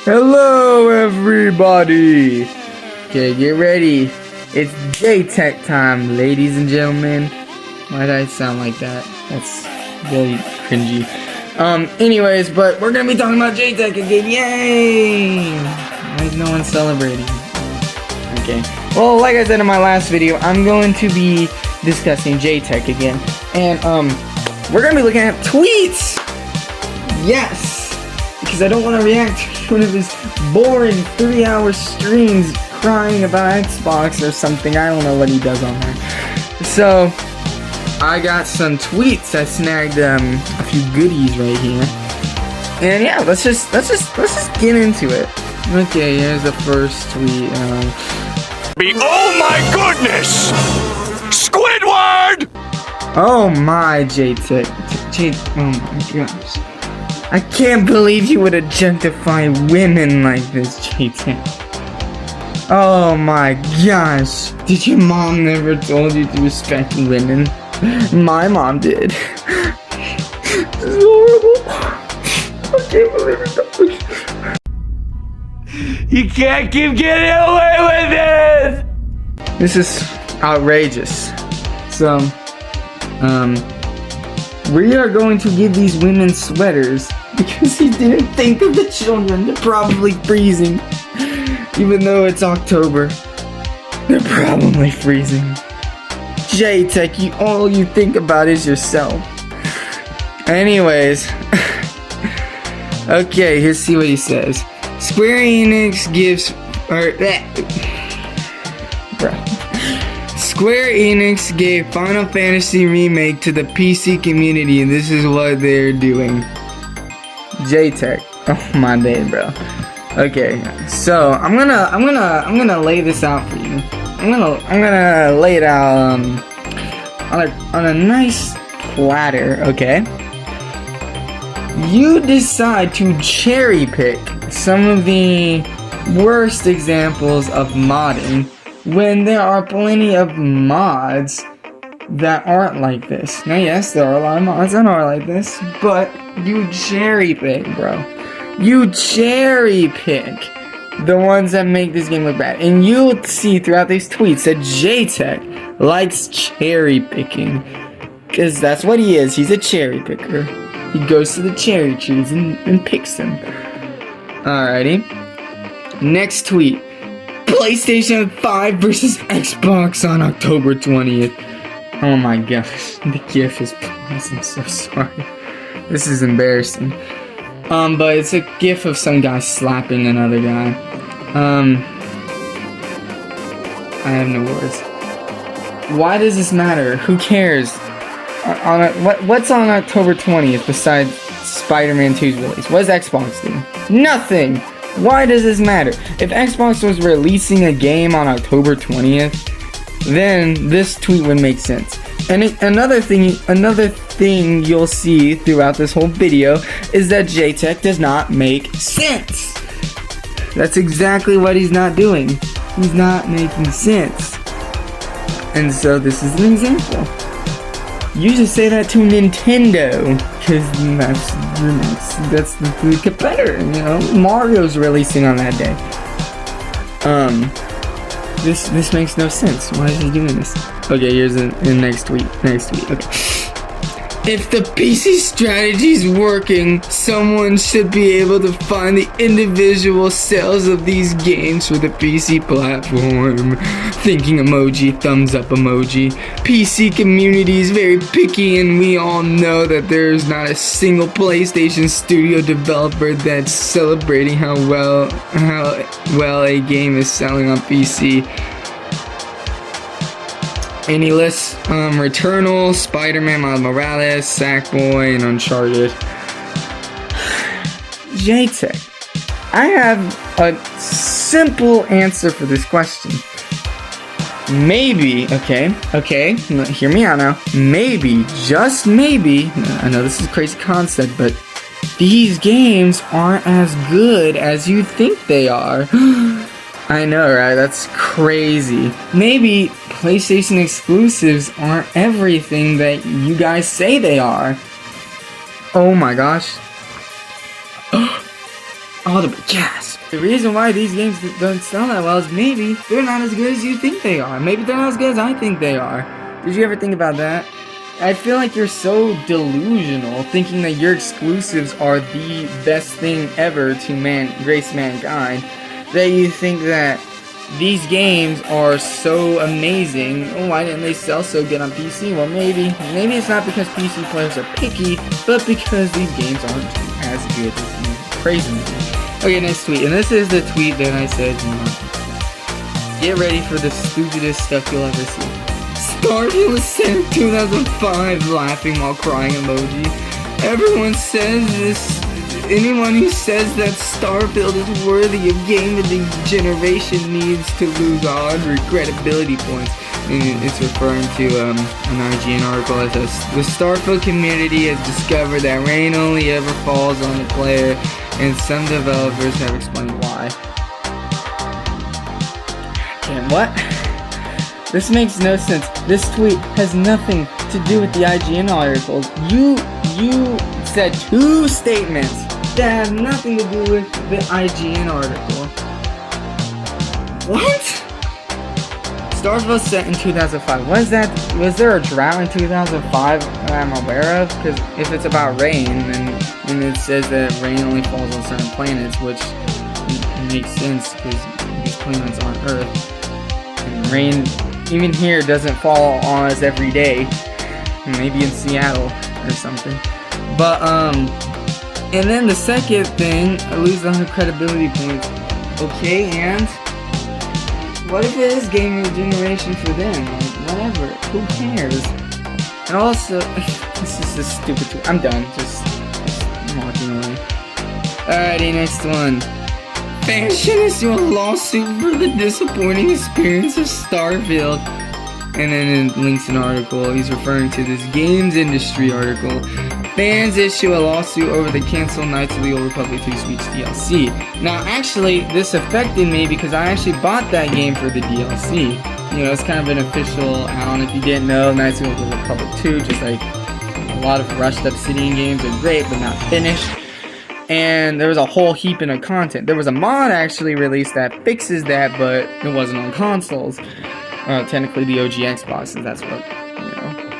Hello, everybody! Okay, get ready. It's Jaytech time, ladies and gentlemen. Why did I sound like that? That's really cringy. Anyways, but we're gonna be talking about Jaytech again. Yay! Why is no one celebrating? Okay. Well, like I said in my last video, I'm going to be discussing Jaytech again. And, we're gonna be looking at tweets! Yes! Because I don't want to react to one of his boring 3-hour streams crying about Xbox or something. I don't know what he does on there. So, I got some tweets. I snagged a few goodies right here. And yeah, let's just get into it. Okay, here's the first tweet. Oh my goodness! Squidward! Oh my, Jaytech. Oh my gosh. I can't believe you would objectify women like this, Jaytech. Oh my gosh. Did your mom never told you to respect women? My mom did. This is horrible. I can't believe it. You can't keep getting away with this! This is outrageous. So, we are going to give these women sweaters because he didn't think of the children. They're probably freezing. Even though it's October, they're probably freezing. Jaytech, all you think about is yourself. Anyways. Okay, here's see what he says. Square Enix gives... Square Enix gave Final Fantasy Remake to the PC community, and this is what they're doing. Jaytech. Oh my day, bro. Okay, so I'm gonna lay this out for you. I'm gonna lay it out on a nice platter, okay? You decide to cherry pick some of the worst examples of modding when there are plenty of mods that aren't like this. Now yes, there are a lot of mods that are like this, but you cherry pick, bro. You cherry pick the ones that make this game look bad. And you'll see throughout these tweets that Jaytech likes cherry picking. Because that's what he is. He's a cherry picker. He goes to the cherry trees and picks them. Alrighty. Next tweet. PlayStation 5 versus Xbox on October 20th. Oh my gosh. The GIF is... I'm so sorry. This is embarrassing. But it's a GIF of some guy slapping another guy. I have no words. Why does this matter? Who cares? What's on October 20th besides Spider-Man 2's release? What does Xbox do? Nothing! Why does this matter? If Xbox was releasing a game on October 20th, then this tweet would make sense. And another thing you'll see throughout this whole video is that Jaytech does not make sense. That's exactly what he's not doing. He's not making sense. And so this is an example. You just say that to Nintendo, because that's the competitor, you know? Mario's releasing on that day. This makes no sense. Why is he doing this? Okay, here's the next tweet. Okay. If the PC strategy is working, someone should be able to find the individual sales of these games for the PC platform. Thinking emoji, thumbs up emoji. PC community is very picky, and we all know that there's not a single PlayStation studio developer that's celebrating how well a game is selling on PC. Any list? Returnal, Spider-Man, Miles Morales, Sackboy, and Uncharted. Jaytech, I have a simple answer for this question. Maybe, okay, hear me out now. Maybe, just maybe, I know this is a crazy concept, but these games aren't as good as you think they are. I know, right? That's crazy. Maybe PlayStation exclusives aren't everything that you guys say they are. Oh my gosh. audible gasp. The reason why these games don't sell that well is maybe they're not as good as you think they are. Maybe they're not as good as I think they are. Did you ever think about that? I feel like you're so delusional, thinking that your exclusives are the best thing ever to grace mankind, that you think that these games are so amazing. Oh, why didn't they sell so good on PC? Well, maybe it's not because PC players are picky, but because these games aren't as good as you praising them. Okay, next tweet, and this is the tweet that I said, get ready for the stupidest stuff you'll ever see. Starfield was sent in 2005, laughing while crying emoji. Everyone says this. Anyone who says that Starfield is worthy of game of the generation needs to lose 100 credibility points. And it's referring to an IGN article that says the Starfield community has discovered that rain only ever falls on the player, and some developers have explained why. And what? This makes no sense. This tweet has nothing to do with the IGN articles. You said two statements that have nothing to do with the IGN article. What? Starfield set in 2005. What is that? Was there a drought in 2005 that I'm aware of? Because if it's about rain, then it says that rain only falls on certain planets, which makes sense because these planets aren't Earth. And rain, even here, doesn't fall on us every day. Maybe in Seattle or something. But, and then the second thing, I lose 100 credibility points. Okay, and what if it is game of the generation for them? Like, whatever. Who cares? And also, this is a stupid tweet. I'm done. Just walking away. Alrighty, next one. Fans should issue a lawsuit for the disappointing experience of Starfield. And then it links an article. He's referring to this games industry article. Fans issue a lawsuit over the canceled Knights of the Old Republic 2 Speech DLC. Now, actually, this affected me because I actually bought that game for the DLC. You know, it's kind of an official add-on. If you didn't know, Knights of the Old Republic 2, just like a lot of rushed Obsidian games, are great but not finished. And there was a whole heaping of content. There was a mod actually released that fixes that, but it wasn't on consoles. Technically the OG Xboxes, that's what,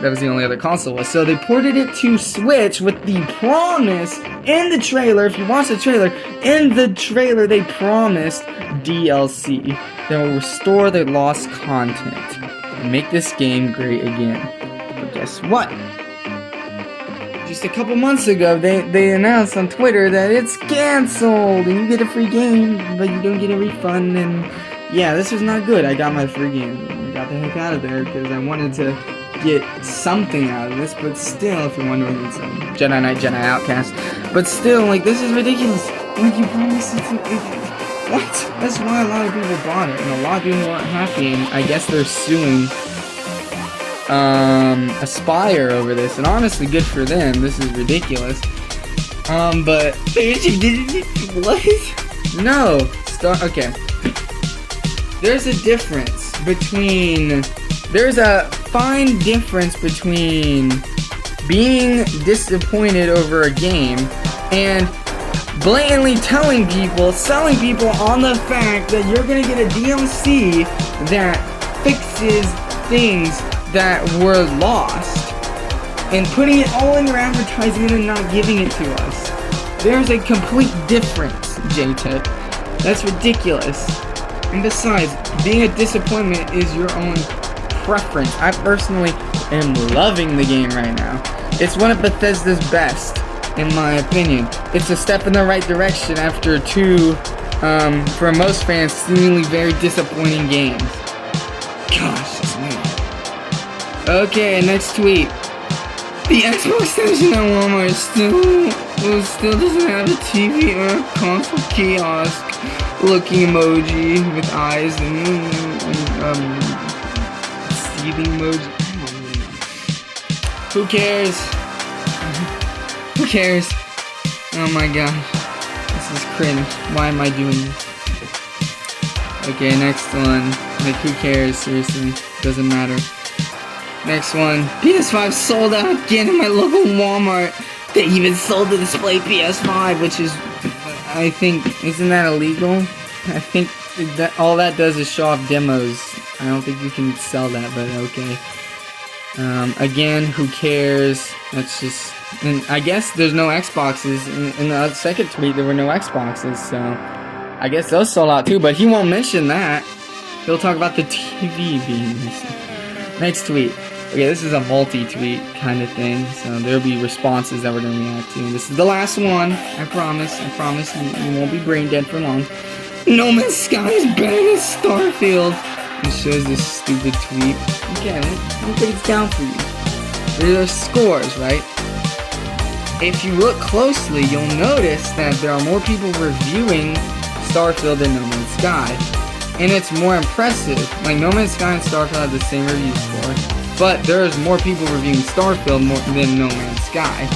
that was the only other console was. So they ported it to Switch with the promise in the trailer, if you watch the trailer, in the trailer they promised DLC that will restore their lost content and make this game great again. But guess what? Just a couple months ago, they announced on Twitter that it's canceled and you get a free game, but you don't get a refund. And yeah, this was not good. I got my free game. I got the heck out of there because I wanted to get something out of this. But still, if you're wondering, it's Jedi Knight, Jedi Outcast. But still, like, this is ridiculous. Like, you promised it to... What? That's why a lot of people bought it, and a lot of people weren't happy, and I guess they're suing Aspire over this, and honestly, good for them. This is ridiculous. But what? No. Okay. There's a difference between. There's a fine difference between being disappointed over a game and blatantly telling people, selling people on the fact that you're gonna get a DLC that fixes things that were lost, and putting it all in your advertisement and not giving it to us. There's a complete difference, Jaytech. That's ridiculous. And besides, being a disappointment is your own preference. I personally am loving the game right now. It's one of Bethesda's best, in my opinion. It's a step in the right direction after two, for most fans, seemingly very disappointing games. Gosh, that's me. Okay, next tweet. The Xbox station at Walmart still doesn't have a TV or a console kiosk looking emoji with eyes and seething emoji. Who cares? Who cares? Oh my gosh. This is cringe. Why am I doing this? Okay, next one. Like, who cares? Seriously. Doesn't matter. Next one. PS5 sold out again in my local Walmart. They even sold the display PS5, which is I think, isn't that illegal? I think that all that does is show off demos. I don't think you can sell that, but okay. Again, who cares? That's just, and I guess there's no Xboxes. In the second tweet, there were no Xboxes, so I guess those sold out too, but he won't mention that. He'll talk about the TV being missing. Next tweet. Okay, this is a multi-tweet kind of thing, so there'll be responses that we're going to react to. This is the last one, I promise. I promise you won't be brain dead for long. No Man's Sky is better than Starfield. It shows this stupid tweet. Okay, let me break it down for you. There are scores, right? If you look closely, you'll notice that there are more people reviewing Starfield than No Man's Sky. And it's more impressive. Like, No Man's Sky and Starfield have the same review score. But there's more people reviewing Starfield than No Man's Sky.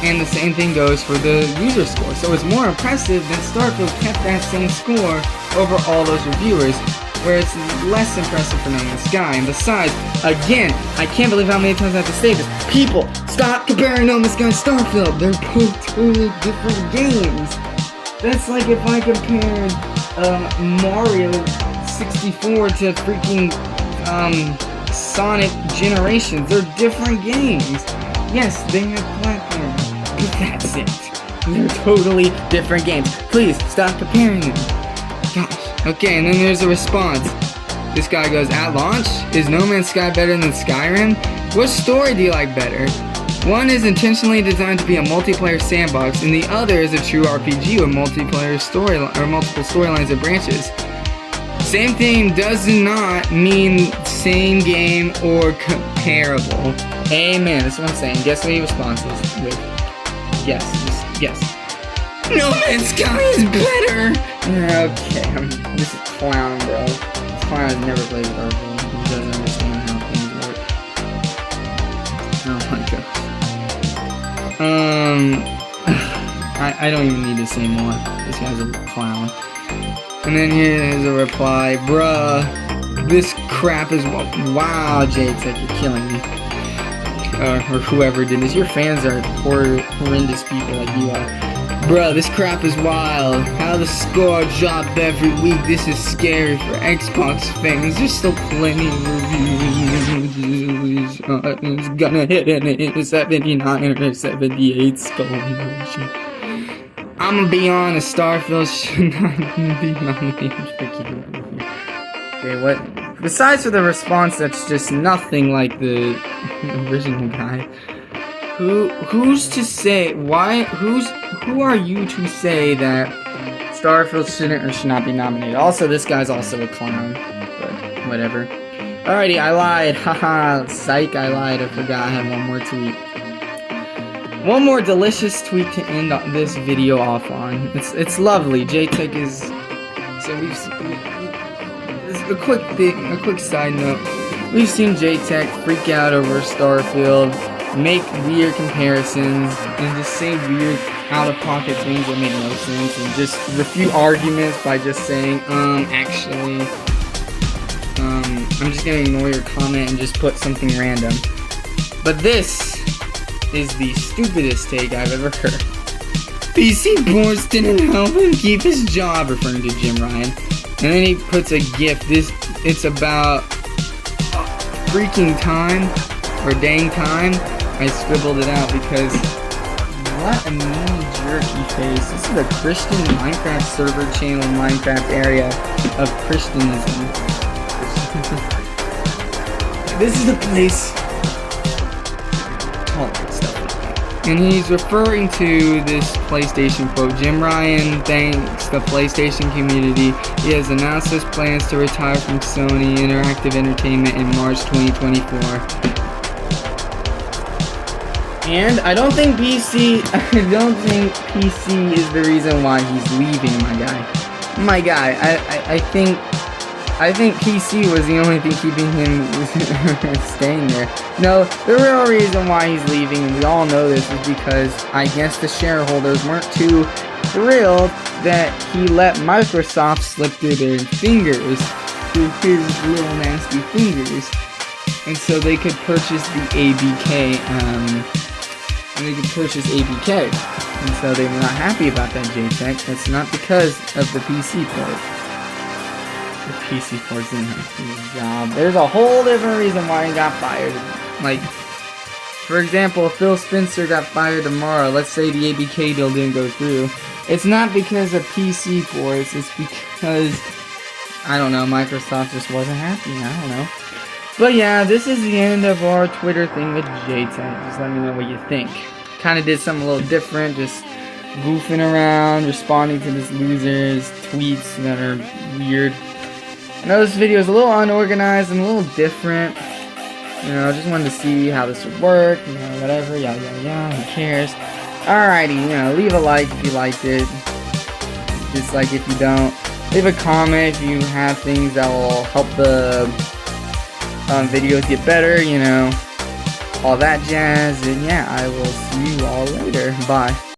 And the same thing goes for the user score. So it's more impressive that Starfield kept that same score over all those reviewers, where it's less impressive for No Man's Sky. And besides, again, I can't believe how many times I have to say this. People, stop comparing No Man's Sky and Starfield. They're both totally different games. That's like if I compared Mario 64 to freaking Sonic Generations. They're different games. Yes, they have platforms, but that's it. They're totally different games. Please, stop comparing them. Gosh. Okay, and then there's a response. This guy goes, at launch, is No Man's Sky better than Skyrim? What story do you like better? One is intentionally designed to be a multiplayer sandbox, and the other is a true RPG with multiplayer multiple storylines and branches. Same thing does not mean same game or comparable. Amen. That's what I'm saying. Guess what he responds with? Yes. No Man's Sky is better! Okay, this is clown, bro. This clown has never played with Starfield. He doesn't understand how things work. Oh my gosh. I don't even need to say more. This guy's a clown. And then here's a reply. Bruh, this crap is... Wow, Jaytech, you're killing me. Or whoever did this. Your fans are horrendous people like you are. Bruh, this crap is wild. How the score dropped every week. This is scary for Xbox fans. There's still plenty of reviews. It's gonna hit an 79 or 78 score. I'm gonna be honest, Starfield should not be nominated for Game of the Year. Okay, what? Besides for the response that's just nothing like the original guy. Who's to say who are you to say that Starfield shouldn't or should not be nominated? Also, this guy's also a clown, but whatever. Alrighty, I lied. Haha, psych, I lied. I forgot I had one more tweet. One more delicious tweet to end this video off on. It's lovely. Jaytech is... So a quick side note. We've seen Jaytech freak out over Starfield, make weird comparisons, and just say weird out-of-pocket things that make no sense, and just refute arguments by just saying, actually, I'm just gonna ignore your comment and just put something random. But this is the stupidest take I've ever heard. PC Boards didn't help him keep his job, referring to Jim Ryan. And then he puts a GIF. It's about freaking time, or dang time. I scribbled it out because what a mean jerky face. This is a Christian Minecraft server channel, Minecraft area of Christianism. This is the place. And he's referring to this PlayStation quote. Jim Ryan thanks the PlayStation community. He has announced his plans to retire from Sony Interactive Entertainment in March 2024. And I don't think PC is the reason why he's leaving, my guy. I think PC was the only thing keeping him staying there. No, the real reason why he's leaving, and we all know this, is because I guess the shareholders weren't too thrilled that he let Microsoft slip through their fingers, through his little nasty fingers, and so they could purchase the ABK and they could purchase ABK. And so they were not happy about that Jaytech. That's not because of the PC port. The PC ports didn't have to do his job. There's a whole different reason why he got fired. Like, for example, if Phil Spencer got fired tomorrow, let's say the ABK deal didn't go through. It's not because of PC ports, it's because, I don't know, Microsoft just wasn't happy, I don't know. But yeah, this is the end of our Twitter thing with Jaytech. Just let me know what you think. Kind of did something a little different, just goofing around, responding to this loser's tweets that are weird. I know this video is a little unorganized and a little different. You know, I just wanted to see how this would work, you know, whatever, yada yada yada, who cares. Alrighty, you know, leave a like if you liked it. Dislike if you don't. Leave a comment if you have things that will help the videos get better, you know, all that jazz. And yeah, I will see you all later. Bye.